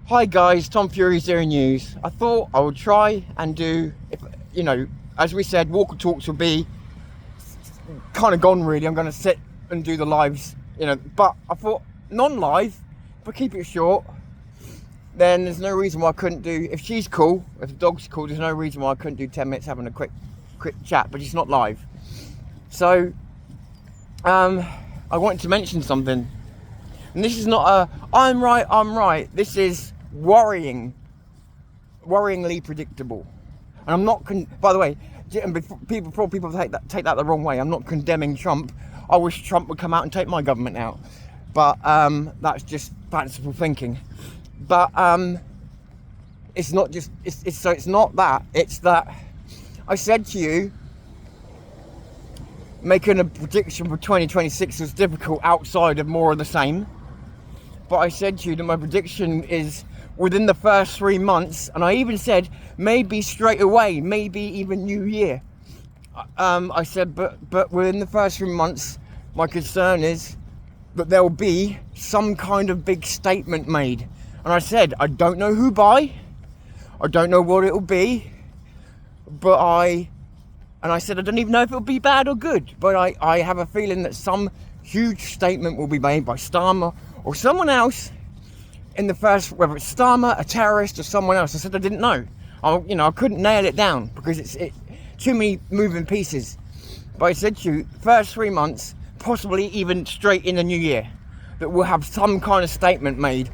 Hi guys, Tom Fury Zero News. I thought I would try and do, as we said, Walker Talks will be kind of gone really. I'm going to sit and do the lives, but I thought non-live, if I keep it short, then there's no reason why I couldn't do, if she's cool, if the dog's cool, there's no reason why I couldn't do 10 minutes having a quick chat, but it's not live. So, I wanted to mention something. And this is not I'm right. This is worryingly predictable. And I'm not, by the way, people take that the wrong way. I'm not condemning Trump. I wish Trump would come out and take my government out. But that's just fanciful thinking. But it's not just, it's not that. It's that I said to you, making a prediction for 2026 was difficult outside of more of the same. But I said to you that my prediction is within the first 3 months, and I even said maybe straight away, maybe even New Year. I said, but within the first 3 months, my concern is that there will be some kind of big statement made. And I said, I don't know who by, I don't know what it will be, but I said I don't even know if it will be bad or good, but I have a feeling that some huge statement will be made by Starmer or someone else in the first, whether it's Starmer, a terrorist, or someone else. I said I didn't know. I couldn't nail it down because it's too many moving pieces. But I said to you, first 3 months, possibly even straight in the new year, that we'll have some kind of statement made.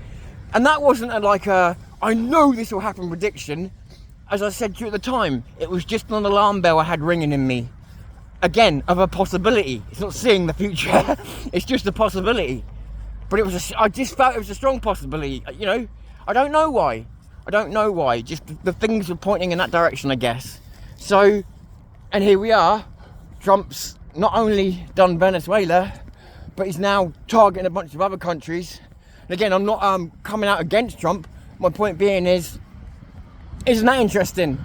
And that wasn't I know this will happen prediction. As I said to you at the time, it was just an alarm bell I had ringing in me. Again, of a possibility. It's not seeing the future. It's just a possibility. But I just felt it was a strong possibility. I don't know why. Just the things were pointing in that direction, I guess. So, and here we are. Trump's not only done Venezuela, but he's now targeting a bunch of other countries. And again, I'm not coming out against Trump. My point being is, isn't that interesting?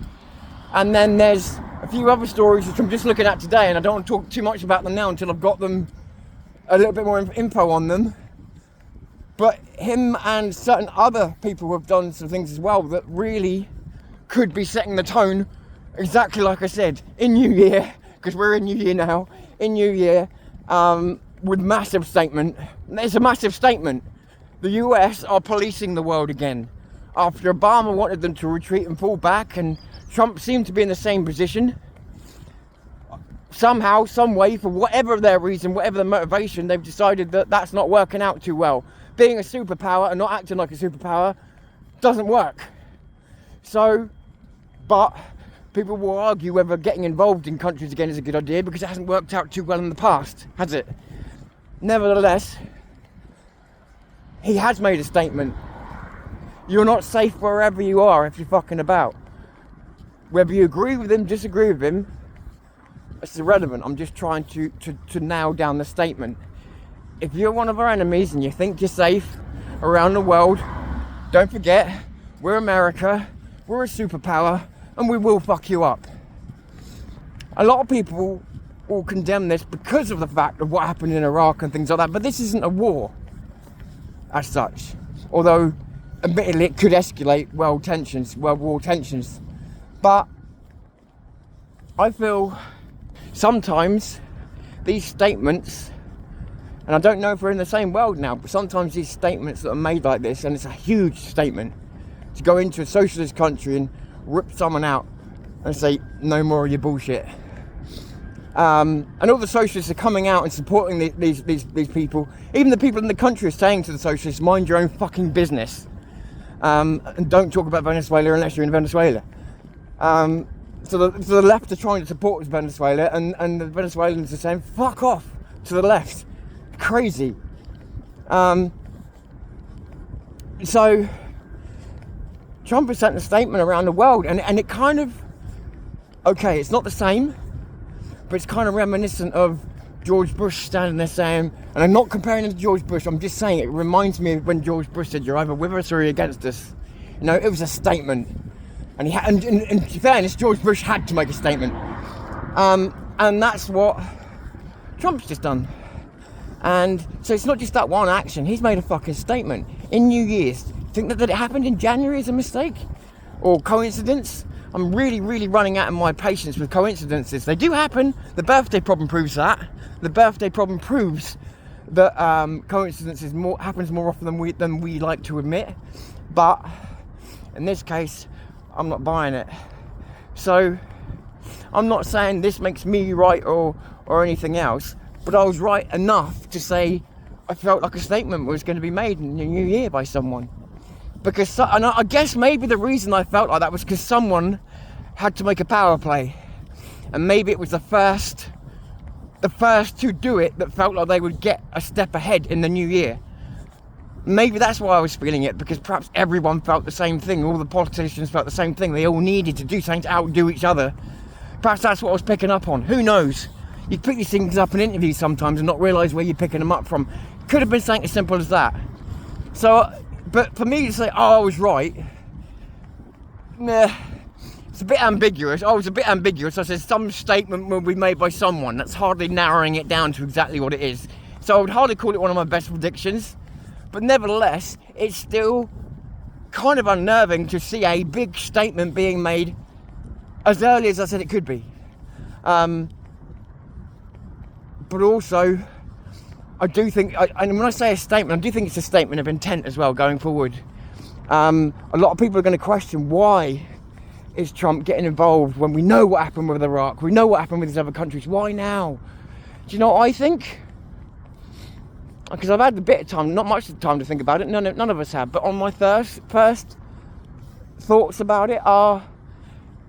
And then there's a few other stories which I'm just looking at today, and I don't want to talk too much about them now until I've got them, a little bit more info on them. But him and certain other people have done some things as well that really could be setting the tone, exactly like I said, in New Year, because we're in New Year now, with massive statement. There's a massive statement. The US are policing the world again. After Obama wanted them to retreat and fall back, and Trump seemed to be in the same position. Somehow, some way, for whatever their reason, whatever the motivation, they've decided that that's not working out too well. Being a superpower and not acting like a superpower doesn't work. So, but people will argue whether getting involved in countries again is a good idea because it hasn't worked out too well in the past, has it? Nevertheless, he has made a statement. You're not safe wherever you are if you're fucking about. Whether you agree with him, disagree with him, it's irrelevant. I'm just trying to nail down the statement. If you're one of our enemies and you think you're safe around the world, don't forget, we're America, we're a superpower, and we will fuck you up. A lot of people will condemn this because of the fact of what happened in Iraq and things like that, but this isn't a war as such. Although, admittedly, it could escalate world war tensions. But I feel sometimes these statements, and I don't know if we're in the same world now, but sometimes these statements that are made like this, and it's a huge statement, to go into a socialist country and rip someone out and say, no more of your bullshit. And all the socialists are coming out and supporting these people. Even the people in the country are saying to the socialists, mind your own fucking business. And don't talk about Venezuela unless you're in Venezuela. So the left are trying to support Venezuela, and the Venezuelans are saying, fuck off to the left. Crazy. So Trump has sent a statement around the world, and it kind of, okay, it's not the same, but it's kind of reminiscent of George Bush standing there saying, and I'm not comparing him to George Bush, I'm just saying it reminds me of when George Bush said, you're either with us or you're against us. It was a statement. And in fairness, George Bush had to make a statement. And that's what Trump's just done. And so it's not just that one action. He's made a fucking statement. In New Year's, think that it happened in January is a mistake or coincidence. I'm really, really running out of my patience with coincidences. They do happen. The birthday problem proves that. The birthday problem proves that coincidences happens more often than we like to admit. But in this case, I'm not buying it. So I'm not saying this makes me right or anything else, but I was right enough to say I felt like a statement was going to be made in the new year by someone. And I guess maybe the reason I felt like that was because someone had to make a power play, and maybe it was the first to do it that felt like they would get a step ahead in the new year. Maybe that's why I was feeling it, because perhaps everyone felt the same thing. All the politicians felt the same thing. They all needed to do something to outdo each other. Perhaps that's what I was picking up on. Who knows? You pick these things up in interviews sometimes and not realise where you're picking them up from. Could have been something as simple as that. So, but for me to say, oh, I was right, it's a bit ambiguous. I was a bit ambiguous. I said some statement will be made by someone. That's hardly narrowing it down to exactly what it is. So I would hardly call it one of my best predictions. But nevertheless, it's still kind of unnerving to see a big statement being made as early as I said it could be. But also, I do think, and when I say a statement, I do think it's a statement of intent as well going forward. A lot of people are going to question, why is Trump getting involved when we know what happened with Iraq, we know what happened with these other countries? Why now? Do you know what I think? Because I've had a bit of time, not much time to think about it, none of us have, but on my first thoughts about it are,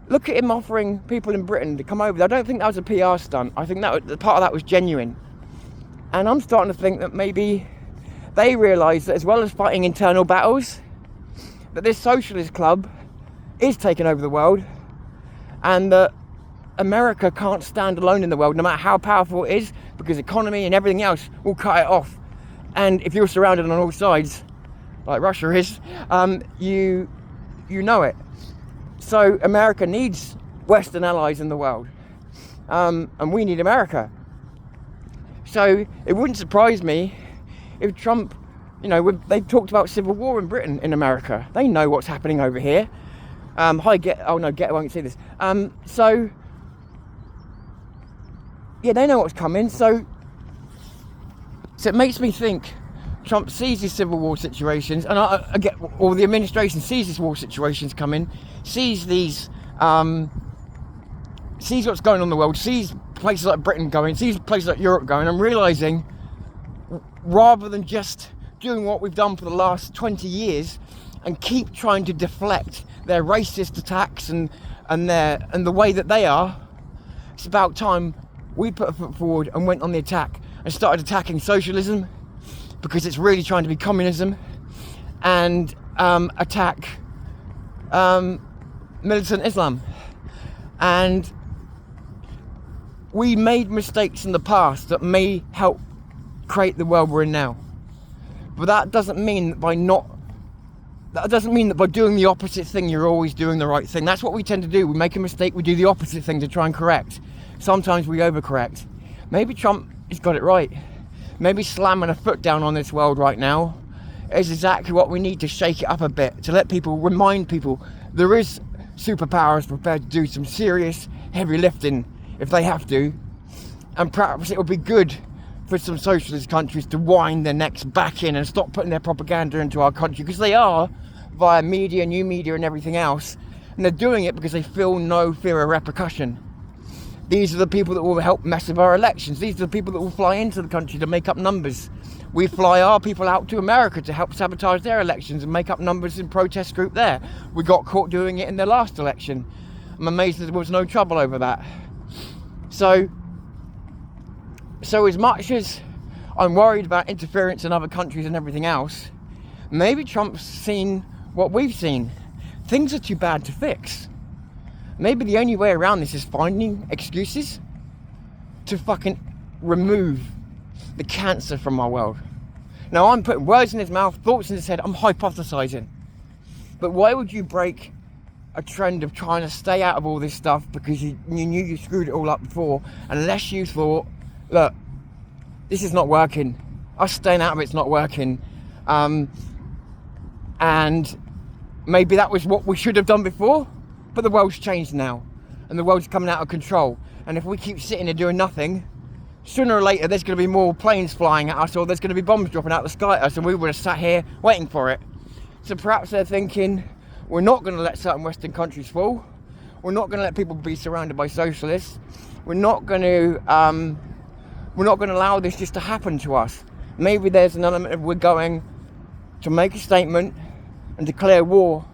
look at him offering people in Britain to come over. I don't think that was a PR stunt. I think that part of that was genuine. And I'm starting to think that maybe they realise that as well as fighting internal battles, that this socialist club is taking over the world, and that America can't stand alone in the world, no matter how powerful it is, because economy and everything else will cut it off. And if you're surrounded on all sides, like Russia is, you know it. So America needs Western allies in the world, and we need America. So it wouldn't surprise me if Trump, they've talked about civil war in Britain, in America. They know what's happening over here. Get won't see this. They know what's coming. So it makes me think Trump sees these civil war situations, and I get, or the administration sees these war situations coming, sees these, sees what's going on in the world, sees places like Britain going, sees places like Europe going, and realising, rather than just doing what we've done for the last 20 years and keep trying to deflect their racist attacks and the way that they are, it's about time we put a foot forward and went on the attack and started attacking socialism, because it's really trying to be communism, and attack militant Islam. And we made mistakes in the past that may help create the world we're in now. But that doesn't mean that by doing the opposite thing, you're always doing the right thing. That's what we tend to do. We make a mistake, we do the opposite thing to try and correct. Sometimes we overcorrect. Maybe Trump has got it right. Maybe slamming a foot down on this world right now is exactly what we need to shake it up a bit, to let people, remind people there is superpowers prepared to do some serious heavy lifting if they have to. And perhaps it would be good for some socialist countries to wind their necks back in and stop putting their propaganda into our country, because they are, via media, new media and everything else, and they're doing it because they feel no fear of repercussion. These are the people that will help mess with our elections. These are the people that will fly into the country to make up numbers. We fly our people out to America to help sabotage their elections and make up numbers in protest group there. We got caught doing it in the last election. I'm amazed that there was no trouble over that. So as much as I'm worried about interference in other countries and everything else, maybe Trump's seen what we've seen. Things are too bad to fix. Maybe the only way around this is finding excuses to fucking remove the cancer from our world. Now, I'm putting words in his mouth, thoughts in his head, I'm hypothesizing. But why would you break a trend of trying to stay out of all this stuff because you knew you screwed it all up before, unless you thought, look, this is not working. Us staying out of it's not working. And maybe that was what we should have done before, but the world's changed now, and the world's coming out of control. And if we keep sitting here doing nothing, sooner or later there's going to be more planes flying at us, or there's going to be bombs dropping out of the sky at us, and we would have sat here waiting for it. So perhaps they're thinking, we're not going to let certain Western countries fall. We're not going to let people be surrounded by socialists. We're not going to allow this just to happen to us. Maybe there's an element of we're going to make a statement and declare war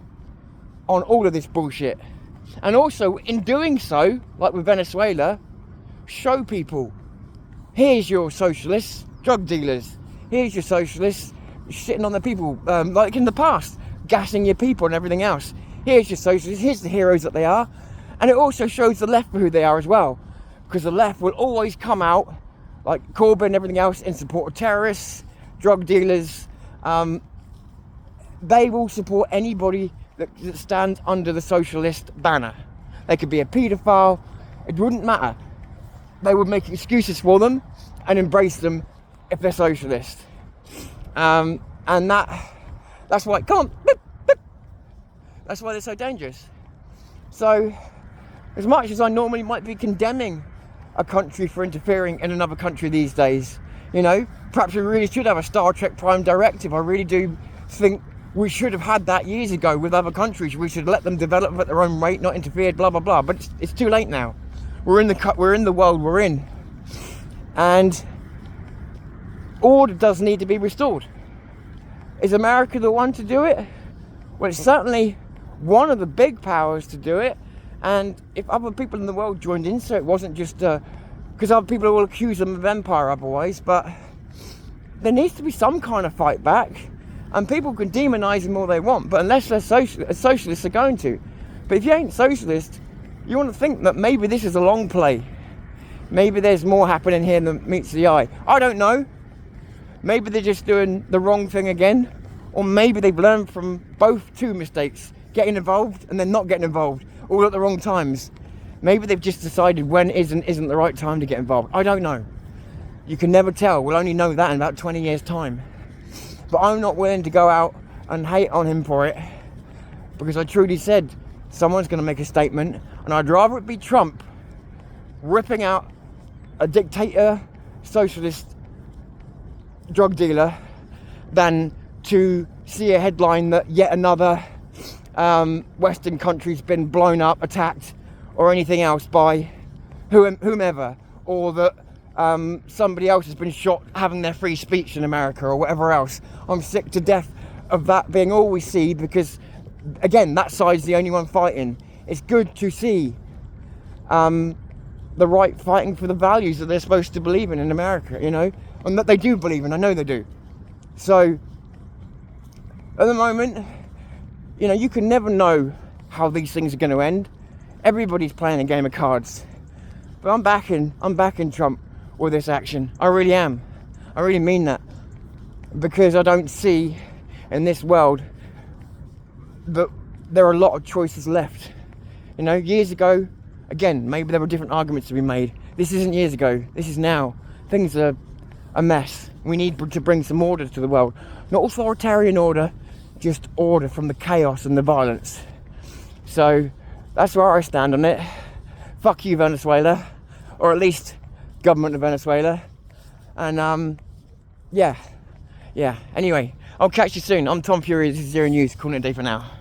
on all of this bullshit. And also, in doing so, like with Venezuela, show people, here's your socialists, drug dealers. Here's your socialists sitting on the people, like in the past, gassing your people and everything else. Here's your socialists, here's the heroes that they are. And it also shows the left for who they are as well. Because the left will always come out, like Corbyn and everything else, in support of terrorists, drug dealers. They will support anybody that stands under the socialist banner. They could be a paedophile, it wouldn't matter. They would make excuses for them and embrace them if they're socialist. And that's why, come on, beep, beep. That's why they're so dangerous. So, as much as I normally might be condemning a country for interfering in another country these days, you know, perhaps we really should have a Star Trek Prime Directive. I really do think we should have had that years ago with other countries. We should let them develop at their own rate, not interfere, blah, blah, blah. But it's too late now. We're in the world we're in. And order does need to be restored. Is America the one to do it? Well, it's certainly one of the big powers to do it. And if other people in the world joined in, so it wasn't just because other people will accuse them of empire otherwise, but there needs to be some kind of fight back. And people can demonise them all they want, but unless they're socialists are going to. But if you ain't socialist, you want to think that maybe this is a long play. Maybe there's more happening here than meets the eye. I don't know. Maybe they're just doing the wrong thing again. Or maybe they've learned from both two mistakes. Getting involved and then not getting involved. All at the wrong times. Maybe they've just decided when isn't the right time to get involved. I don't know. You can never tell. We'll only know that in about 20 years' time. But I'm not willing to go out and hate on him for it. Because I truly said someone's going to make a statement. And I'd rather it be Trump ripping out a dictator, socialist, drug dealer than to see a headline that yet another Western country's been blown up, attacked, or anything else by whomever, or that somebody else has been shot having their free speech in America or whatever else. I'm sick to death of that being all we see, because again, that side's the only one fighting. It's good to see the right fighting for the values that they're supposed to believe in America, you know, and that they do believe in. I know they do. So at the moment, you know, you can never know how these things are going to end. Everybody's playing a game of cards. But I'm backing Trump with this action. I really am. I really mean that. Because I don't see in this world that there are a lot of choices left. You know, years ago, again, maybe there were different arguments to be made. This isn't years ago. This is now. Things are a mess. We need to bring some order to the world. Not authoritarian order, just order from the chaos and the violence. So that's where I stand on it. Fuck you, Venezuela, or at least government of Venezuela. And yeah. Anyway, I'll catch you soon. I'm Tom Fury. This is Zero News. Calling it a day for now.